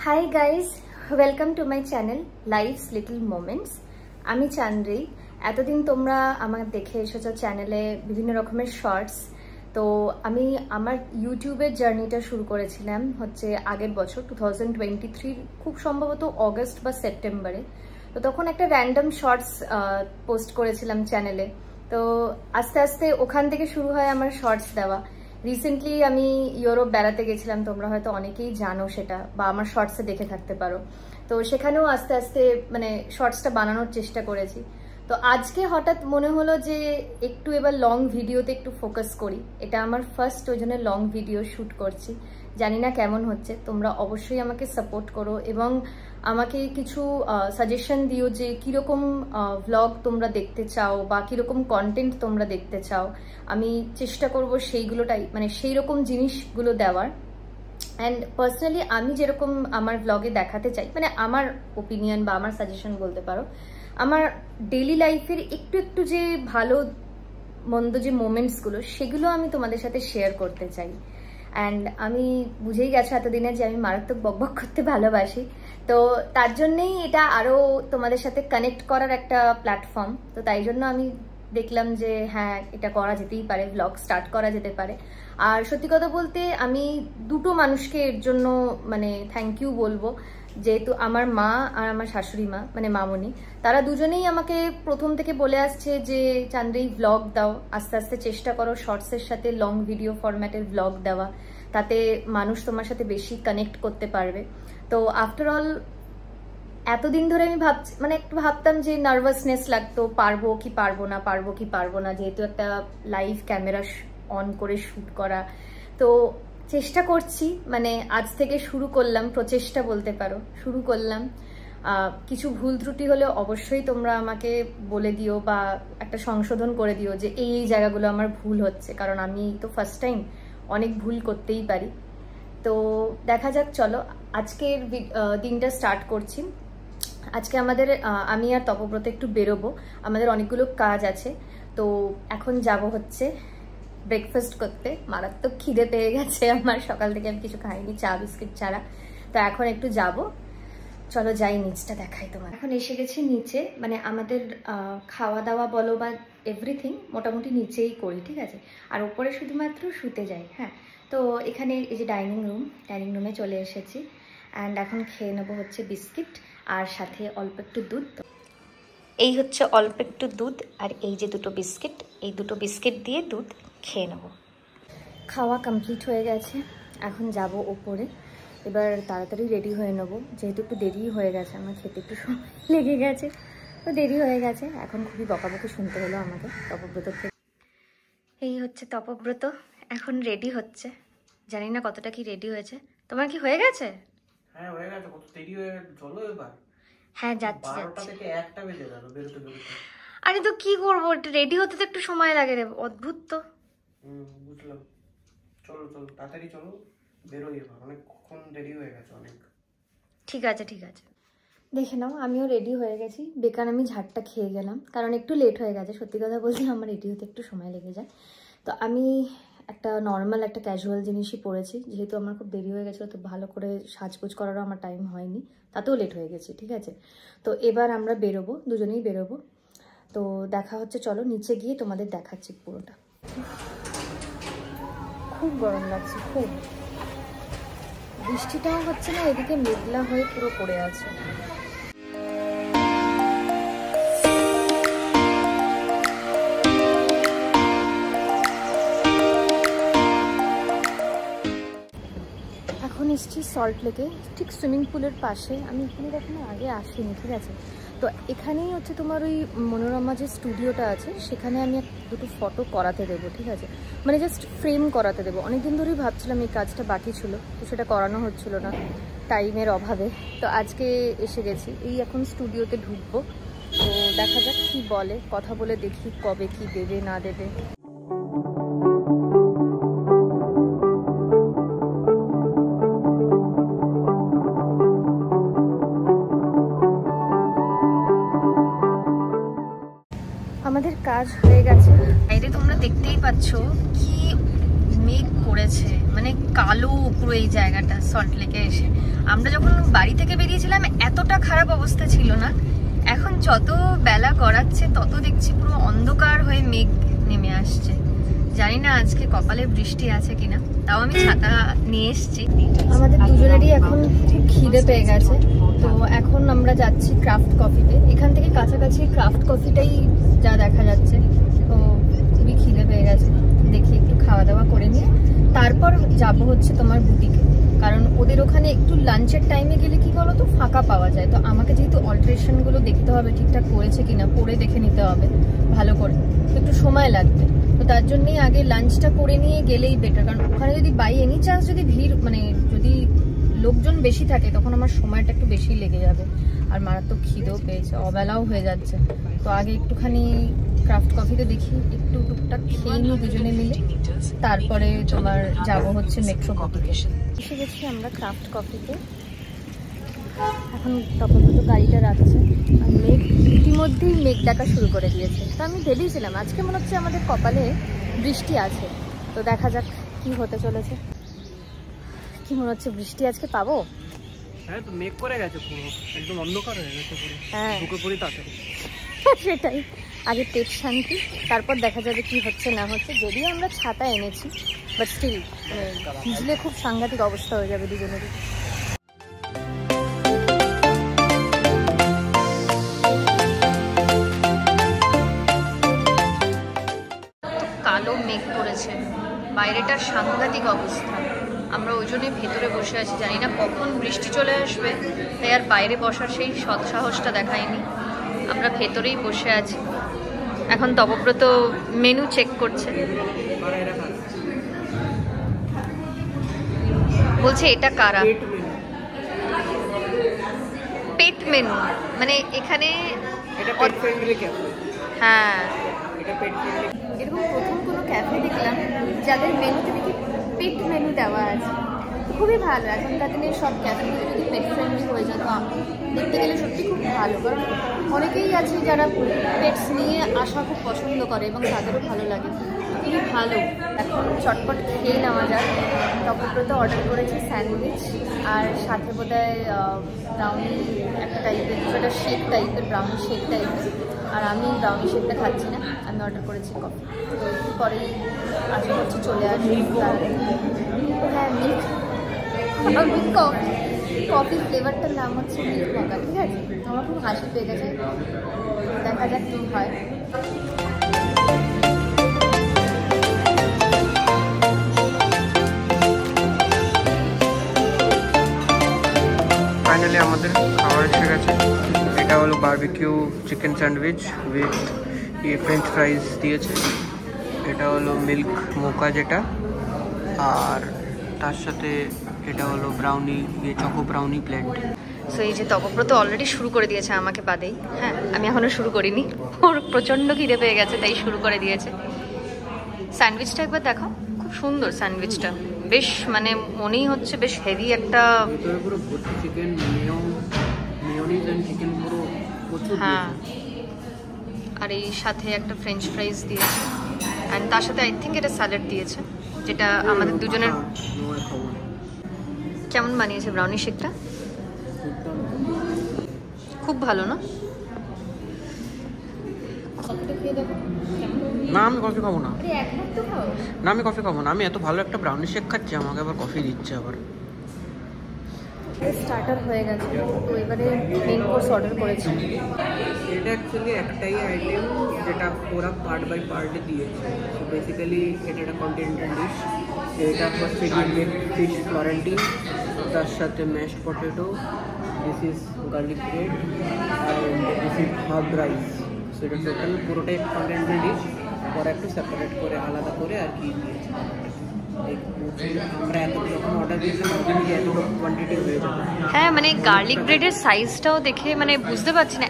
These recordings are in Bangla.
High guys, welcome to my channel life's little moments. আমি চান্দ্রি। এতদিন তোমরা আমার দেখে এসেছো চ্যানেলে বিভিন্ন রকমের শর্টস। তো আমি আমার ইউটিউবের জার্নিটা শুরু করেছিলাম হচ্ছে আগের বছর 2023 খুব সম্ভবত অগস্ট বা সেপ্টেম্বরে। তো তখন একটা র্যান্ডম শর্টস পোস্ট করেছিলাম চ্যানেলে। তো আস্তে আস্তে ওখান থেকে শুরু হয় আমার শর্টস দেওয়া। রিসেন্টলি আমি ইউরোপ বেড়াতে গেছিলাম, তোমরা হয়তো অনেকেই জানো সেটা বা আমার শর্টসে দেখে থাকতে পারো। তো সেখানেও আস্তে আস্তে মানে শর্টসটা বানানোর চেষ্টা করেছি। তো আজকে হঠাৎ মনে হলো যে একটু এবার লং ভিডিওতে একটু ফোকাস করি। এটা আমার ফার্স্ট, ওই জন্য লং ভিডিও শ্যুট করছি। জানি না কেমন হচ্ছে, তোমরা অবশ্যই আমাকে সাপোর্ট করো এবং আমাকে কিছু সাজেশন দিও যে কীরকম ভ্লগ তোমরা দেখতে চাও বা কীরকম কন্টেন্ট তোমরা দেখতে চাও। আমি চেষ্টা করব সেইগুলোটাই, মানে সেই রকম জিনিসগুলো দেওয়ার। অ্যান্ড পার্সোনালি আমি যেরকম আমার ভ্লগে দেখাতে চাই, মানে আমার ওপিনিয়ন বা আমার সাজেশন বলতে পারো, আমার ডেইলি লাইফের একটু একটু যে ভালো মন্দ যে মোমেন্টসগুলো, সেগুলো আমি তোমাদের সাথে শেয়ার করতে চাই। অ্যান্ড আমি বুঝেই গেছো এতদিনে যে আমি মারাত্মক বকবক করতে ভালোবাসি। তো তার জন্যেই এটা আরও তোমাদের সাথে কানেক্ট করার একটা প্ল্যাটফর্ম। তো তাই জন্য আমি দেখলাম যে হ্যাঁ, এটা করা যেতেই পারে, ব্লগ স্টার্ট করা যেতে পারে। আর সত্যি কথা বলতে আমি দুটো মানুষকে এর জন্য মানে থ্যাংক ইউ বলবো। যেহেতু আমার মা আর আমার শাশুড়ি মা, মানে মামনি, তারা দুজনেই আমাকে প্রথম থেকে বলে আসছে যে চান্দ্রি ভ্লগ দাও, আস্তে আস্তে চেষ্টা করো শর্টসের সাথে লং ভিডিও ফরম্যাটের ভ্লগ দেওয়া, তাতে মানুষ তোমার সাথে বেশি কানেক্ট করতে পারবে। তো আফটার অল এতদিন ধরে আমি মানে একটু ভাবতাম যে নার্ভাসনেস লাগতো, পারবো কি পারবো না, যেহেতু একটা লাইভ ক্যামেরা অন করে শ্যুট করা। তো চেষ্টা করছি, মানে আজ থেকে শুরু করলাম, প্রচেষ্টা বলতে পারো, শুরু করলাম। কিছু ভুল ত্রুটি হলে অবশ্যই তোমরা আমাকে বলে দিও বা একটা সংশোধন করে দিও যে এই জায়গাগুলো আমার ভুল হচ্ছে, কারণ আমি তো ফার্স্ট টাইম, অনেক ভুল করতেই পারি। তো দেখা যাক, চলো আজকের দিনটা স্টার্ট করছি। আজকে আমাদের আমি আর তপব্রত একটু বেরোবো, আমাদের অনেকগুলো কাজ আছে। তো এখন যাব হচ্ছে ব্রেকফাস্ট করতে। মারাত্মক খিদে পেয়ে গেছে আমার, সকাল থেকে আমি কিছু খাইনি, চা বিস্কিট ছাড়া। তো এখন একটু যাব, চলো যাই, নিচটা দেখাই তোমার। এখন এসে গেছি নিচে, মানে আমাদের খাওয়া দাওয়া বলো বা এভরিথিং মোটামুটি নিচেই করি, ঠিক আছে। আর উপরে শুধুমাত্র শুতে যাই। হ্যাঁ, তো এখানে এই যে ডাইনিং রুমে চলে এসেছি। অ্যান্ড এখন খেয়ে নেবো হচ্ছে বিস্কিট আর সাথে অল্প একটু দুধ। এই হচ্ছে অল্প একটু দুধ আর এই যে দুটো বিস্কিট, এই দুটো বিস্কিট দিয়ে দুধ খেয়ে নেব। খাওয়া কমপ্লিট হয়ে গেছে, এখন যাব ওপরে। এবার তাড়াতাড়ি রেডি হয়ে নেব, যেহেতু একটু দেরি হয়ে গেছে, আমার খেতে একটু সময় লেগে গেছে, তো দেরি হয়ে গেছে। এখন খুবই বকাবকি শুনতে হলো আমাকে তপব্রত থেকে। এই হচ্ছে তপব্রত, এখন রেডি হচ্ছে। জানি না কতটা কি রেডি হয়েছে। তোমার কি হয়ে গেছে? হ্যাঁ হয়ে গেছে। কত দেরি হয়ে গেছে, চলো এবার। হ্যাঁ যাচ্ছি। 12টা থেকে 1টা বেজে গেল বেরোতে। আরে তো কি করবো, রেডি হতে তো একটু সময় লাগে রে, অদ্ভুত তো। বুঝলাম। চলো তাড়াতাড়ি চলো, বেরোই এবার, অনেকক্ষণ দেরি হয়ে গেছে অনেক। ঠিক আছে দেখে নাও, আমিও রেডি হয়ে গেছি। বেকার আমি ঝাড়টা খেয়ে গেলাম, কারণ একটু লেট হয়ে গেছে। সত্যি কথা বলতে আমার রেডি হতে একটু সময় লেগে যায়। তো আমি একটা নর্মাল একটা ক্যাজুয়াল জিনিসই পরেছি, যেহেতু আমার খুব দেরি হয়ে গেছিলো, তো ভালো করে সাজগোজ করারও আমার টাইম হয়নি, তাতেও লেট হয়ে গেছি, ঠিক আছে। তো এবার আমরা বেরোবো, দুজনেই বেরোবো। তো দেখা হচ্ছে, চলো নিচে গিয়ে তোমাদের দেখাচ্ছি পুরোটা। খুব গরম লাগছে, খুব। বৃষ্টিটাও হচ্ছে না, এদিকে মেঘলা হয়ে পুরো পড়ে আছে। এখন এসছি সল্ট লেকে, ঠিক সুইমিং পুলের পাশে। আমি এখানে কখনো আগে আসিনি, ঠিক আছে। তো এখানেই হচ্ছে তোমার ওই মনোরমা যে স্টুডিওটা আছে, সেখানে আমি দুটো ফটো করাতে দেবো, ঠিক আছে। মানে জাস্ট ফ্রেম করাতে দেবো। অনেকদিন ধরেই ভাবছিলাম এই কাজটা বাকি ছিল, তো সেটা করানো হচ্ছিল না টাইমের অভাবে। তো আজকে এসে গেছি, এই এখন স্টুডিওতে ঢুকবো। তো দেখা যাক কি বলে, কথা বলে দেখি কবে কি দেবে না দেবে। আমাদের কাজ হয়ে গেছে। বাইরে তোমরা দেখতেই পাচ্ছ কি মেঘ করেছে, মানে কালো পুরো এই জায়গাটা সল্ট লেকে এসে। আমরা যখন বাড়ি থেকে বেরিয়েছিলাম এতটা খারাপ অবস্থা ছিল না, এখন যত বেলা গড়াচ্ছে তত দেখছি পুরো অন্ধকার হয়ে মেঘ নেমে আসছে। জানি না আজকে কপালে বৃষ্টি আছে কিনা, তাও আমি ছাতা নিয়ে এসেছি। আমাদের দুজনেরই এখন খিদে পেয়ে গেছে, তো এখন আমরা যাচ্ছি ক্রাফট কফিতে। এখান থেকে কাছাকাছি ক্রাফট কফিটাই যা দেখা যাচ্ছে, তো খুবই খিদে পেয়ে গেছে। দেখি একটু খাওয়া দাওয়া করে নিয়ে তারপর যাব হচ্ছে তোমার বুটিকে, কারণ ওদের ওখানে একটু লাঞ্চের টাইমে গেলে কি বলো তো ফাঁকা পাওয়া যায়। তো আমাকে যেহেতু অল্টারেশনগুলো দেখতে হবে ঠিকঠাক করেছে কিনা, পরে দেখে নিতে হবে ভালো করে, একটু সময় লাগবে। তো তার জন্যই আগে লাঞ্চটা করে নিয়ে গেলেই বেটার, কারণ ওখানে যদি বাই এনি চান্স যদি ভিড় মানে যদি লোকজন বেশি থাকে তখন আমার সময়টা একটু বেশি লেগে যাবে, আর মারাত্মক খিদেও পেয়েছে, অবেলাও হয়ে যাচ্ছে। তো আগে একটুখানি ক্রাফট কফিতে দেখি একটু টুকটাক খেয়ে নিই দুজনে মিলে, তারপরে তোমার যাব হচ্ছে মেট্রো কফিতে। এসে গেছি আমরা ক্রাফট কফিতে, এখন তপব্রত গাড়িটা রাখছে আর মেঘ ইতিমধ্যেই মেঘ ডাকা শুরু করে দিয়েছে। তো আমি ভেবেছিলাম আজকে মনে হচ্ছে আমাদের কপালে বৃষ্টি আছে, তো দেখা যাক কি হতে চলেছে। কি মনে হচ্ছে বৃষ্টি আজকে পাবো? হ্যাঁ, তো মেঘ করে গেছে পুরো, একদম অন্ধকার হয়ে গেছে পুরো। হ্যাঁ, ঢুকে পড়ি তাড়াতাড়ি। সেটাই, আগে পেট শান্তি, তারপর দেখা যাবে কি হচ্ছে না হচ্ছে। যদিও আমরা ছাতা এনেছি, বাট স্টিল ভিজলে খুব সাংঘাতিক অবস্থা হয়ে যাবে দুজনেরই। কালো মেঘ করেছে, বাইরেটার সাংঘাতিক অবস্থা। আমরা ওই জন্যে ভেতরে বসে আছি, জানি না কখন বৃষ্টি চলে আসবে, তাই আর বাইরে বসার সেই সৎসাহসটা দেখায়নি। আমরা ভেতরেই বসে আছি। এখন তপব্রত মেনু চেক করছে, বলছে এটা কারা। পেট মেনু মানে এখানে হ্যাঁ, এরকম প্রথম কোনো ক্যাফে দেখলাম যাদের মেনুতে দেখি পেট মেনু দেওয়া আছে, খুবই ভালো। এখনকার দিনে সব ক্যাফেগুলো যদি পেট ফ্রেন্ডলি হয়ে যেত দেখতে গেলে সত্যি খুব ভালো, কারণ অনেকেই আছে যারা পেটস নিয়ে আসা খুব পছন্দ করে এবং তাদেরও ভালো লাগে, খুবই ভালো। এখন চটপট খেয়ে নেওয়া যায়। তপব্রত অর্ডার করেছি স্যান্ডউইচ, আর সাথে বোধহয় ব্রাউনি একটা টাইপের, সেটা শেক টাইপের, ব্রাউনি শেক টাইপের। আর আমি ব্রাউনি শেকটা খাচ্ছি না, আমি অর্ডার করেছি কফি। তো একটু পরেই আশা করছি চলে আসবে। হ্যাঁ, মিল্ক কফি, কফির ফ্লেভারটার নাম হচ্ছে মিল্ক মকা, ঠিক আছে? আমার খুব হাসি পেয়ে গেছে, দেখা যাক কী হয়। ফাইনালি আমাদের খাবার এসে গেছে। এটা হলো barbecue chicken sandwich with French ফ্রাইজ দিয়েছে। এটা হলো মিল্ক মোকা যেটা, আর তার সাথে এটা হলো brownie, choco brownie plate. So এই যে তপব্রত অলরেডি শুরু করে দিয়েছে আমাকে বাদেই। হ্যাঁ, আমি এখনও শুরু করিনি, ওর প্রচণ্ড খিদে পেয়ে গেছে তাই শুরু করে দিয়েছে। স্যান্ডউইচটা একবার দেখো, খুব সুন্দর স্যান্ডউইচটা, বেশ মানে মনেই হচ্ছে বেশ হেভি একটা। পুরো চিকেন মেয়োনিজ এন্ড চিকেন পুরো প্রচুর। হ্যাঁ, আর এই সাথে একটা ফ্রেঞ্চ ফ্রাইজ দিয়েছে, অ্যান্ড তার সাথে আই থিঙ্ক এটা স্যালাড দিয়েছে, যেটা আমাদের দুজনের। কেমন বানিয়েছে ব্রাউনি শেকটা? খুব ভালো না? না, আমি কফি খাবো না। না, আমি কফি খাবো না। আমি এত ভালো একটা ব্রাউনি শেক খাচ্ছি, আমাকে আবার কফি দিচ্ছে আবার। স্টার্টার হয়ে গেছে, তো এবারে মেইন কোর্স অর্ডার করেছি। এটা অ্যাকচুয়ালি একটাই আইটেম যেটা পুরো পার্ট বাই পার্টে দিয়েছে। সো বেসিক্যালি এটা একটা কন্টিনেন্টাল ডিশ। এটা হচ্ছে ফিশ ফ্লোরেন্টিন, তার সাথে mashed potato, this is garlic bread, and this is herb rice. So এটা টোটাল পুরোটাই কন্টিনেন্টাল ডিশ, পরে একটু সেপারেট করে আলাদা করে আর কি দিয়েছে। আমরা এত যখন অর্ডার দিয়েছিলাম এত কোয়ান্টিটি হয়ে যাবে। হ্যাঁ, মানে গার্লিক ব্রেডের সাইজটাও দেখে মানে বুঝতে পারছি না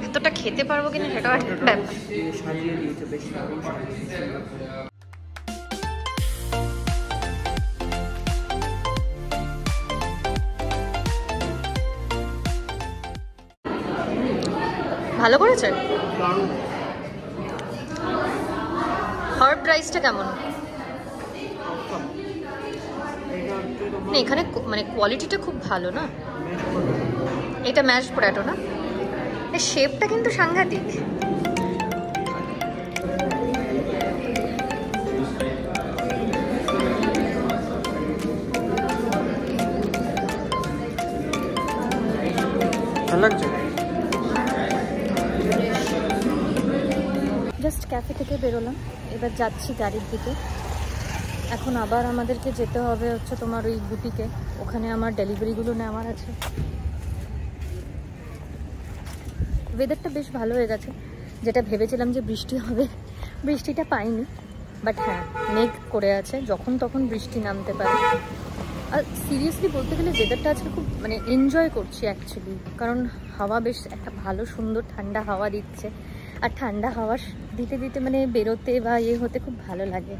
এতটা খেতে পারবো কিনা, সেটাও একটা ব্যাপার। সাজিয়ে দিয়েছে বেশ দারুণ সাজিয়েছে। ভালো করেছে। হার্ব রাইসটা কেমন? এখানে মানে কোয়ালিটিটা খুব ভালো না। এটা ম্যাশ পটেটো না, এই শেপটা কিন্তু সাংঘাতিক। জাস্ট ক্যাফে থেকে বেরোলাম, এবার যাচ্ছি গাড়ির দিকে। এখন আবার আমাদেরকে যেতে হবে হচ্ছে তোমার ওই বুটিকে, ওখানে আমার ডেলিভারিগুলো নেওয়ার আছে। ওয়েদারটা বেশ ভালো হয়ে গেছে, যেটা ভেবেছিলাম যে বৃষ্টি হবে, বৃষ্টিটা পাইনি। বাট হ্যাঁ, মেঘ করে আছে, যখন তখন বৃষ্টি নামতে পারে। আর সিরিয়াসলি বলতে গেলে ওয়েদারটা আজকে খুব মানে এনজয় করছি অ্যাকচুয়ালি, কারণ হাওয়া বেশ একটা ভালো সুন্দর ঠান্ডা হাওয়া দিচ্ছে। আর ঠান্ডা হাওয়া দিতে দিতে মানে বেরোতে বা হতে খুব ভালো লাগে।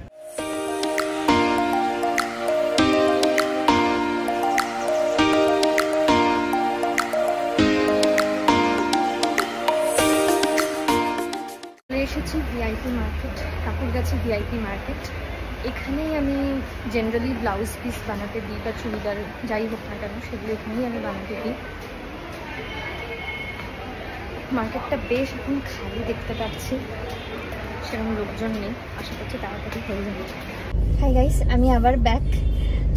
এসেছি ভিআইপি মার্কেট, ঠাকুরগাছি ভিআইপি মার্কেট। এখানেই আমি জেনারেলি ব্লাউজ পিস বানাতে দিই বা চুড়িদার যাই হোক না কেন, সেগুলো এখানেই আমি বানাতে দিই। মার্কেটটা বেশ এখন খালি দেখতে পাচ্ছি, সেরকম লোকজন নেই, আশা করছি তাড়াতাড়ি হয়ে যাবে। হাই গাইস, আমি আবার ব্যাক।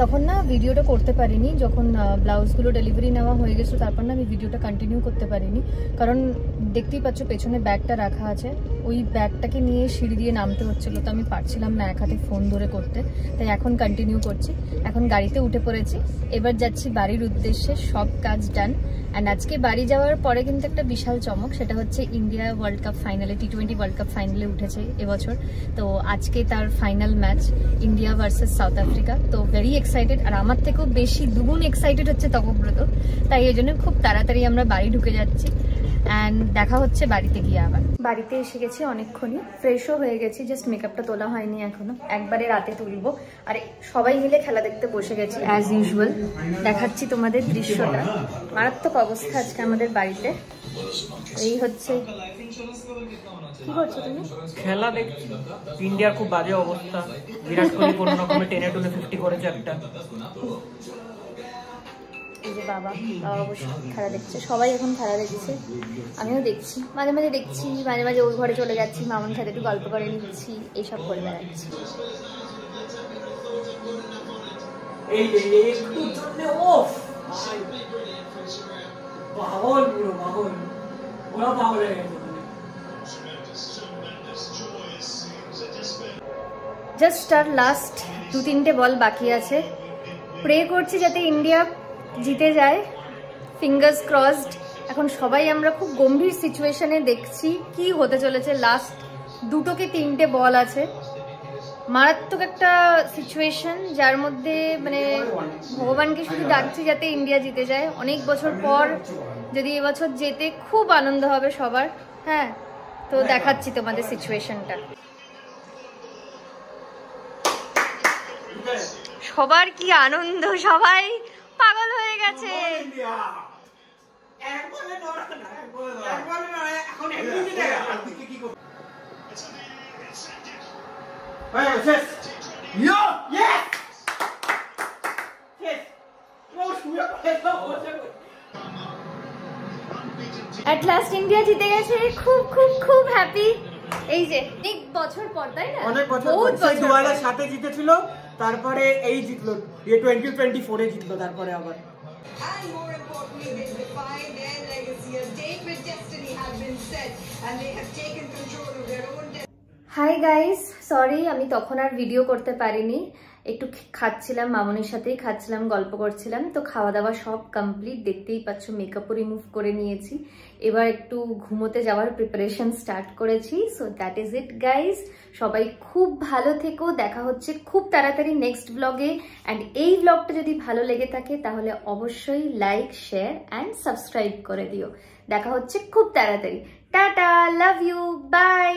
তখন না ভিডিওটা করতে পারিনি, যখন ব্লাউজগুলো ডেলিভারি নেওয়া হয়ে গেছে, তারপর না আমি ভিডিওটা কন্টিনিউ করতে পারিনি, কারণ দেখতেই পাচ্ছ পেছনে ব্যাগটা রাখা আছে, ওই ব্যাগটাকে নিয়ে সিঁড়ি দিয়ে নামতে হচ্ছিলো, তো আমি পারছিলাম না এক হাতে ফোন ধরে করতে, তাই এখন কন্টিনিউ করছি। এখন গাড়িতে উঠে পড়েছি, এবার যাচ্ছি বাড়ির উদ্দেশ্যে, সব কাজ ডান। অ্যান্ড আজকে বাড়ি যাওয়ার পরে কিন্তু একটা বিশাল চমক, সেটা হচ্ছে ইন্ডিয়া ওয়ার্ল্ড কাপ ফাইনালে, T20 ওয়ার্ল্ড কাপ ফাইনালে উঠেছে এবছর। তো আজকে তার final match, India versus south Africa. তো ভেরি এক্সাইটেড, আর আমার থেকেও বেশি দ্বিগুণ এক্সাইটেড হচ্ছে তপব্রত, তাই এই জন্য খুব তাড়াতাড়ি আমরা বাড়ি ঢুকে যাচ্ছি। অ্যান্ড দেখা হচ্ছে বাড়িতে গিয়ে। আবার বাড়িতে এসে গেছি অনেকক্ষণই, ফ্রেশও হয়ে গেছি, জাস্ট মেকআপটা তোলা হয়নি এখনো, একবারে রাতে তুলবো। আর সবাই মিলে খেলা দেখতে বসে গেছি অ্যাজ ইউজুয়াল। দেখাচ্ছি তোমাদের দৃশ্যটা, মারাত্মক অবস্থা আজকে আমাদের বাড়িতে। এই হচ্ছে, কি করছো তুমি? খেলা দেখছি, ইন্ডিয়ার খুব বাজে অবস্থা, বিরাট কোহলি কোনো রকমে 10-50 করেছে একটা। এই যে বাবা অবশ্যই খেলা দেখছে, সবাই এখন খেলা দেখছে, আমিও দেখছি, মাঝে মাঝে দেখছি, মাঝে মাঝে ওই ঘরে চলে যাচ্ছি, মামুন সাথে একটু গল্প করে নিচ্ছি, এইসব করে বেড়াচ্ছি। জাস্ট আর লাস্ট 2-3টে বল বাকি আছে, প্রে করছি যাতে ইন্ডিয়া জিতে যায়, ফিঙ্গার্স ক্রসড। এখন সবাই আমরা খুব গম্ভীর সিচুয়েশনে দেখছি কি হতে চলেছে। লাস্ট 2 থেকে 3টে বল আছে, মারাত্মক একটা সিচুয়েশন, যার মধ্যে মানে ভগবানকে শুধু ডাকছি যাতে ইন্ডিয়া জিতে যায়। অনেক বছর পর যদি এবছর জেতে খুব আনন্দ হবে সবার। হ্যাঁ, তো দেখাচ্ছি তোমাদের সিচুয়েশনটা। সবার কি আনন্দ, সবাই পাগল হয়ে গেছে। এট লাস্ট ইন্ডিয়া জিতে গেছে, খুব খুব খুব হ্যাপি। এই যে অনেক বছর পর, তাই না? অনেক বছর পর, 2007-এ জিতেছিল, তারপরে এই জিতলো, 2024-এ জিতলো, তারপরে আবার। And more importantly, they define their legacy. A date with destiny has been set, and they have taken control of their own destiny. Hi guys, sorry আমি তখন আর ভিডিও করতে পারিনি, একটু খাচ্ছিলাম, মামনির সাথেই খাচ্ছিলাম, গল্প করছিলাম। তো খাওয়া দাওয়া সব কমপ্লিট, দেখতেই পাচ্ছ মেকআপও রিমুভ করে নিয়েছি, এবার একটু ঘুমোতে যাওয়ার প্রিপারেশন স্টার্ট করেছি। So that is it guys, সবাই খুব ভালো থেকো, দেখা হচ্ছে খুব তাড়াতাড়ি নেক্সট ব্লগে। অ্যান্ড এই ব্লগটা যদি ভালো লেগে থাকে তাহলে অবশ্যই লাইক, শেয়ার অ্যান্ড সাবস্ক্রাইব করে দিও। দেখা হচ্ছে খুব তাড়াতাড়ি। Tata, love you, by.